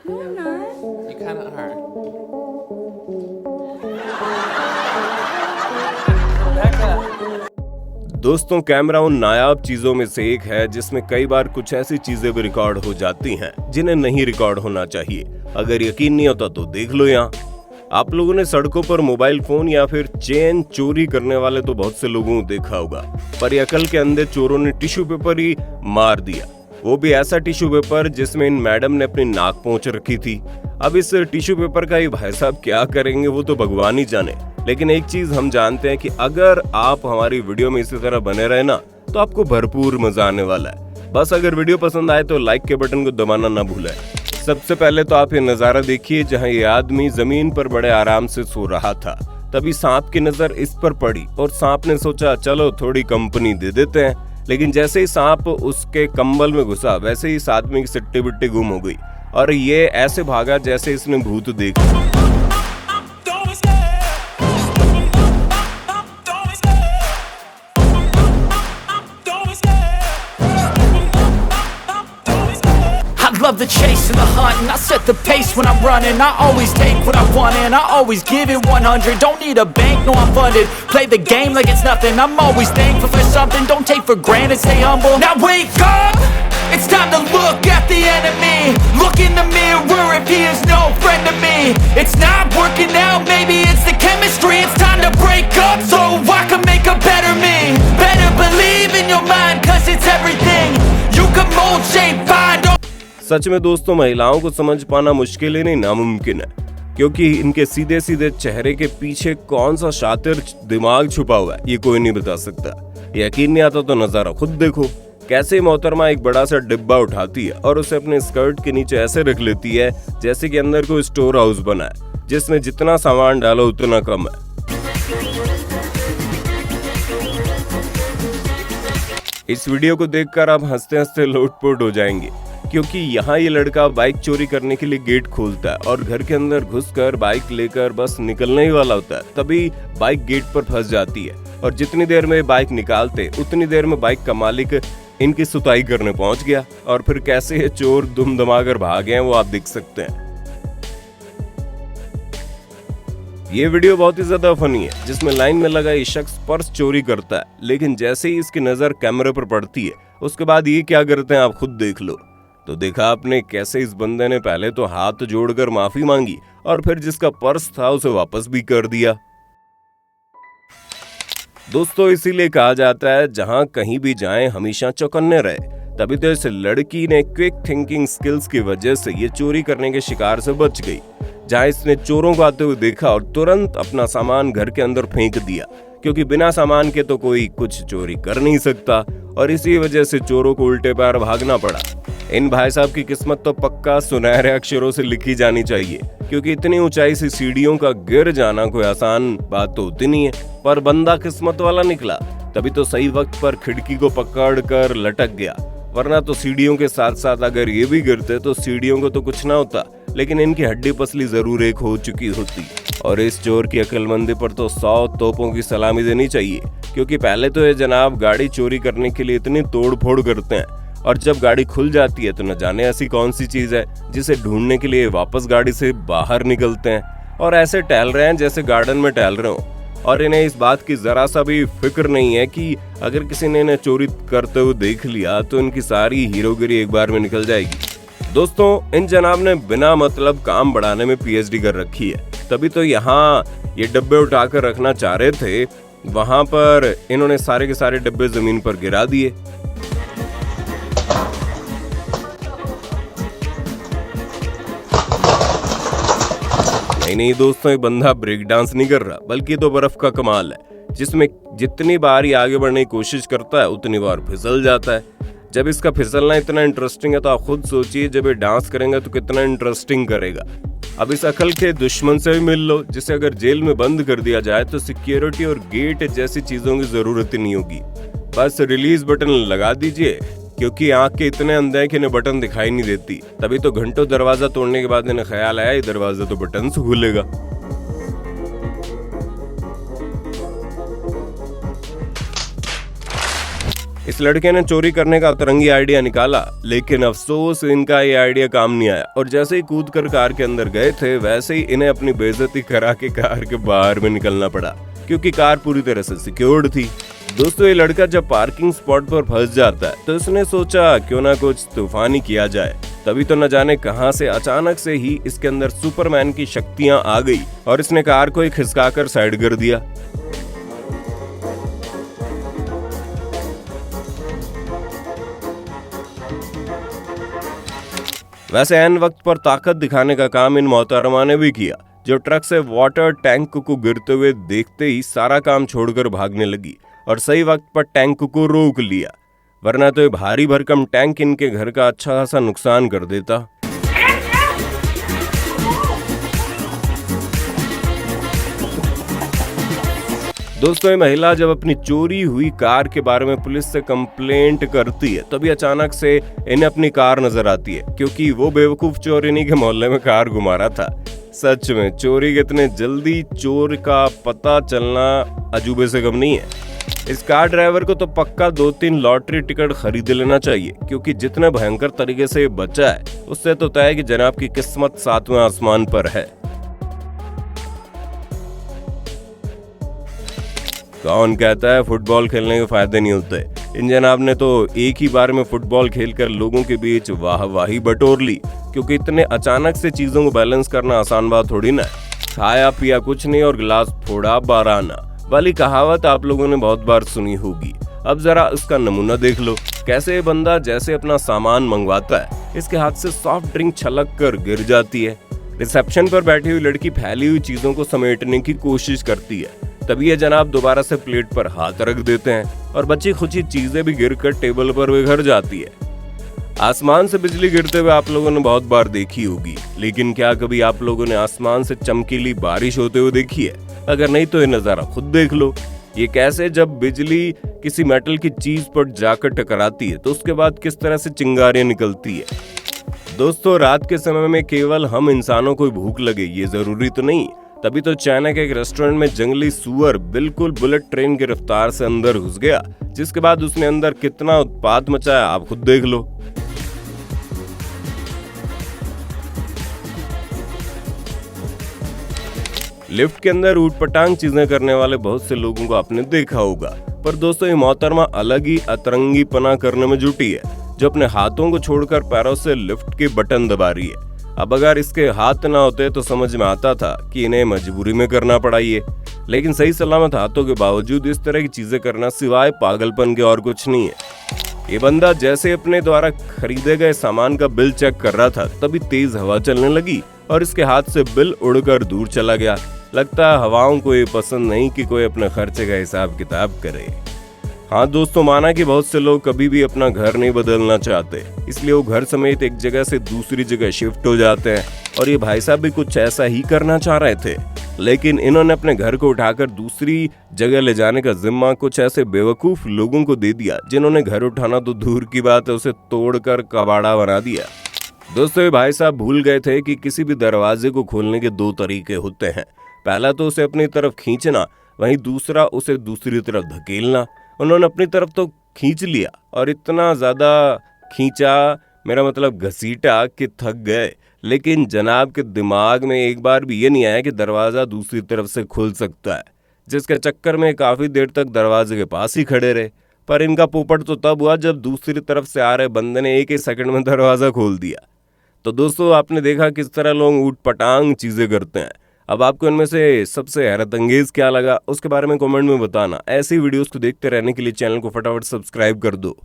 No, I'm not. You kind of are. दोस्तों, camera उन नायाब चीजों में से एक है जिसमें कई बार कुछ ऐसी चीजें भी रिकॉर्ड हो जाती हैं जिन्हें नहीं रिकॉर्ड होना चाहिए। अगर यकीन नहीं होता तो देख लो यहाँ। आप लोगों ने सड़कों पर मोबाइल फोन या फिर चेन चोरी करने वाले तो बहुत से लोगों को देखा होगा, पर ये अकल के अंधे चोरों ने टिश्यू पेपर ही मार दिया, वो भी ऐसा टिश्यू पेपर जिसमें इन मैडम ने अपनी नाक पहुंच रखी थी। अब इस टिश्यू पेपर का ये भाई साहब क्या करेंगे वो तो भगवान ही जाने, लेकिन एक चीज हम जानते हैं कि अगर आप हमारी वीडियो में इसी तरह बने रहे ना तो आपको भरपूर मजा आने वाला है। बस अगर वीडियो पसंद आए तो लाइक के बटन को दबाना ना भूलें। सबसे पहले तो आप ये नजारा देखिए जहां ये आदमी जमीन पर बड़े आराम से सो रहा था। तभी सांप की नजर इस पर पड़ी और सांप ने सोचा चलो थोड़ी कंपनी दे देते हैं, लेकिन जैसे ही सांप उसके कंबल में घुसा वैसे ही इस आदमी की सिट्टी बिट्टी गुम हो गई और ये ऐसे भागा जैसे इसने भूत देख लिया। Love the chase and the hunt, and I set the pace when I'm running. I always take what I want and I always give it 100. Don't need a bank, no I'm funded. Play the game like it's nothing. I'm always thankful for something. Don't take for granted, stay humble. Now wake up, it's time to look at the enemy. Look in the mirror if he is no friend to me. It's not working out, maybe it's the chemistry. It's time to break up so I can make a better me. Better believe in your mind, cause it's everything. You can mold, shape, find. सच में दोस्तों, महिलाओं को समझ पाना मुश्किल ही नहीं नामुमकिन है, क्योंकि इनके सीधे सीधे चेहरे के पीछे कौन सा शातिर दिमाग छुपा हुआ है ये कोई नहीं बता सकता। यकीन नहीं आता तो नजारा खुद देखो, कैसे मोहतरमा एक बड़ा सा डिब्बा उठाती है और उसे अपने स्कर्ट के नीचे ऐसे रख लेती है जैसे कि अंदर कोई स्टोर हाउस बना है जिसमें जितना सामान डालो उतना कम है। इस वीडियो को देखकर आप हंसते हंसते लोटपोट हो जाएंगे, क्योंकि यहाँ ये लड़का बाइक चोरी करने के लिए गेट खोलता है और घर के अंदर घुसकर बाइक लेकर बस निकलने ही वाला होता है, तभी बाइक गेट पर फंस जाती है और जितनी देर में बाइक निकालते उतनी देर में बाइक का मालिक इनकी सुताई करने पहुंच गया और फिर कैसे ये चोर दुम दमाकर भागे हैं वो आप देख सकते हैं। ये वीडियो बहुत ही ज्यादा फनी है, जिसमें लाइन में लगा ये शख्स पर्स चोरी करता है, लेकिन जैसे ही इसकी नजर कैमरे पर पड़ती है उसके बाद ये क्या करते हैं आप खुद देख लो। तो देखा आपने कैसे इस बंदे ने पहले तो हाथ जोड़कर माफी मांगी और फिर जिसका पर्स था उसे वापस भी कर दिया। दोस्तों, इसीलिए कहा जाता है जहां कहीं भी जाएं हमेशा चौकन्ने रहे। तभी तो इस लड़की ने क्विक थिंकिंग स्किल्स की वजह से ये चोरी करने के शिकार से बच गई, जहां इसने चोरों को आते हुए देखा और तुरंत अपना सामान घर के अंदर फेंक दिया, क्योंकि बिना सामान के तो कोई कुछ चोरी कर नहीं सकता और इसी वजह से चोरों को उल्टे पैर भागना पड़ा। इन भाई साहब की किस्मत तो पक्का सुनहरे अक्षरों से लिखी जानी चाहिए, क्योंकि इतनी ऊंचाई से सीढ़ियों का गिर जाना कोई आसान बात तो होती नहीं है, पर बंदा किस्मत वाला निकला, तभी तो सही वक्त पर खिड़की को पकड़ कर लटक गया, वरना तो सीढ़ियों के साथ साथ अगर ये भी गिरते तो सीढ़ियों को तो कुछ ना होता, लेकिन इनकी हड्डी पसली जरूर एक हो चुकी होती। और इस चोर की अक्लमंदी पर तो 100 तोपों की सलामी देनी चाहिए, क्योंकि पहले तो ये जनाब गाड़ी चोरी करने के लिए इतनी तोड़ फोड़ करते हैं और जब गाड़ी खुल जाती है तो न जाने ऐसी कौन सी चीज है जिसे ढूंढने के लिए वापस गाड़ी से बाहर निकलते हैं और ऐसे टहल रहे हैं जैसे गार्डन में टहल रहे हो, और इन्हें इस बात की जरा सा भी फिक्र नहीं है कि अगर किसी ने इन्हें चोरी करते हुए देख लिया तो इनकी सारी हीरोगिरी एक बार में निकल जाएगी। दोस्तों, इन जनाब ने बिना मतलब काम बढ़ाने में पीएचडी कर रखी है, तभी तो यहाँ ये डब्बे उठाकर रखना चाह रहे थे, वहां पर इन्होंने सारे के सारे डब्बे जमीन पर गिरा दिए। नहीं दोस्तों, ये बंदा ब्रेक डांस नहीं कर रहा, बल्कि तो बर्फ का कमाल है, जिसमें जितनी बार ये आगे बढ़ने की कोशिश करता है उतनी बार फिसल जाता है। जब इसका फिसलना इतना इंटरेस्टिंग है तो आप खुद सोचिए जब ये डांस करेंगे तो कितना इंटरेस्टिंग करेगा। अब इस अकल के दुश्मन से भी मिल लो, जिसे अगर जेल में बंद कर दिया जाए तो सिक्योरिटी और गेट जैसी चीजों की जरूरत ही नहीं होगी, बस रिलीज बटन लगा दीजिए, क्योंकि आंख के इतने अंधे हैं कि इन्हें बटन दिखाई नहीं देती। तभी तो घंटों दरवाजा तोड़ने के बाद इन्हें ख्याल आया ये दरवाजा तो बटन से खुलेगा। इस लड़के ने चोरी करने का अतरंगी आइडिया निकाला, लेकिन अफसोस इनका ये आइडिया काम नहीं आया और जैसे ही कूद कर कार के अंदर गए थे वैसे ही इन्हें अपनी बेइज्जती करा के कार के बाहर में निकलना पड़ा, क्योंकि कार पूरी तरह से सिक्योर्ड थी। दोस्तों, ये लड़का जब पार्किंग स्पॉट पर फंस जाता है तो इसने सोचा क्यों ना कुछ तूफानी किया जाए। तभी तो न जाने कहां से अचानक से ही इसके अंदर सुपरमैन की शक्तियां आ गई और इसने कार को ही खिसकाकर साइड कर दिया। वैसे ऐन वक्त पर ताकत दिखाने का काम इन मोहतरमा ने भी किया, जो ट्रक से वाटर टैंक को गिरते हुए देखते ही सारा काम छोड़कर भागने लगी और सही वक्त पर टैंक को रोक लिया, वरना तो ये भारी भरकम टैंक इनके घर का अच्छा खासा नुकसान कर देता। दोस्तों, ये महिला जब अपनी चोरी हुई कार के बारे में पुलिस से कंप्लेंट करती है तभी अचानक से इन्हें अपनी कार नजर आती है, क्योंकि वो बेवकूफ चोर इन्हीं के मोहल्ले में कार घुमा रहा था। सच में चोरी के इतने जल्दी चोर का पता चलना अजूबे से कम नहीं है। इस कार ड्राइवर को तो पक्का 2-3 लॉटरी टिकट खरीद लेना चाहिए, क्योंकि जितने भयंकर तरीके से बचा है उससे तो तय है कि जनाब की किस्मत 7वें आसमान पर है। कौन कहता है फुटबॉल खेलने के फायदे नहीं होते। इन जनाब ने तो एक ही बार में फुटबॉल खेलकर लोगों के बीच वाहवाही बटोर ली, क्योंकि इतने अचानक से चीजों को बैलेंस करना आसान बात थोड़ी ना है। खाया पिया कुछ नहीं और गिलास फोड़ा 12 आना वाली कहावत आप लोगों ने बहुत बार सुनी होगी। अब जरा इसका नमूना देख लो, कैसे ये बंदा जैसे अपना सामान मंगवाता है इसके हाथ से सॉफ्ट ड्रिंक छलक कर गिर जाती है। रिसेप्शन पर बैठी हुई लड़की फैली हुई चीजों को समेटने की कोशिश करती है, तभी ये जनाब दोबारा से प्लेट पर हाथ रख देते हैं और बची खुची चीजें भी गिरकर टेबल पर बिखर जाती है। आसमान से बिजली गिरते हुए आप लोगों ने बहुत बार देखी होगी, लेकिन क्या कभी आप लोगों ने आसमान से चमकीली बारिश होते हुए देखी है? अगर नहीं तो ये नजारा खुद देख लो। ये कैसे जब बिजली किसी मेटल की चीज पर जाकर टकराती है तो उसके बाद किस तरह से चिंगारियां निकलती है। दोस्तों, रात के समय में केवल हम इंसानों को भूख लगे ये जरूरी तो नहीं। तभी तो चाइना के एक रेस्टोरेंट में जंगली सुअर बिल्कुल बुलेट ट्रेन की रफ्तार से अंदर घुस गया, जिसके बाद उसने अंदर कितना उत्पात मचाया आप खुद देख लो। लिफ्ट के अंदर ऊटपटांग चीजें करने वाले बहुत से लोगों को आपने देखा होगा, पर दोस्तों ये मोहतरमा अलग ही अतरंगीपना करने में जुटी है, जो अपने हाथों को छोड़कर पैरों से लिफ्ट के बटन दबा रही है। अब अगर इसके हाथ ना होते तो समझ में आता था कि इन्हें मजबूरी में करना पड़ा ये, लेकिन सही सलामत हाथों के बावजूद इस तरह की चीजें करना सिवाय पागलपन के और कुछ नहीं है। ये बंदा जैसे अपने द्वारा खरीदे गए सामान का बिल चेक कर रहा था तभी तेज हवा चलने लगी और इसके हाथ से बिल उड़कर दूर चला गया। लगता है हवाओं को ये पसंद नहीं कि कोई अपने खर्चे का हिसाब किताब करे। हाँ दोस्तों, माना कि बहुत से लोग कभी भी अपना घर नहीं बदलना चाहते, इसलिए वो घर समेत एक जगह से दूसरी जगह शिफ्ट हो जाते हैं, और ये भाई साहब भी कुछ ऐसा ही करना चाह रहे थे, लेकिन इन्होंने अपने घर को उठाकर दूसरी जगह ले जाने का जिम्मा कुछ ऐसे बेवकूफ लोगों को दे दिया, जिन्होंने घर उठाना तो दूर की बात है उसे तोड़कर कबाड़ा बना दिया। दोस्तों, ये भाई साहब भूल गए थे कि किसी भी दरवाजे को खोलने के 2 तरीके होते हैं। पहला तो उसे अपनी तरफ खींचना, वहीं दूसरा उसे दूसरी तरफ धकेलना। उन्होंने अपनी तरफ तो खींच लिया और इतना ज्यादा खींचा, मेरा मतलब घसीटा, कि थक गए, लेकिन जनाब के दिमाग में एक बार भी ये नहीं आया कि दरवाजा दूसरी तरफ से खुल सकता है, जिसके चक्कर में काफी देर तक दरवाजे के पास ही खड़े रहे। पर इनका पोपट तो तब हुआ जब दूसरी तरफ से आ रहे बंदे ने 1 ही सेकंड में दरवाजा खोल दिया। तो दोस्तों, आपने देखा किस तरह लोग ऊटपटांग चीजें करते हैं। अब आपको इनमें से सबसे हैरत अंगेज क्या लगा उसके बारे में कमेंट में बताना। ऐसी वीडियोस को देखते रहने के लिए चैनल को फटाफट सब्सक्राइब कर दो।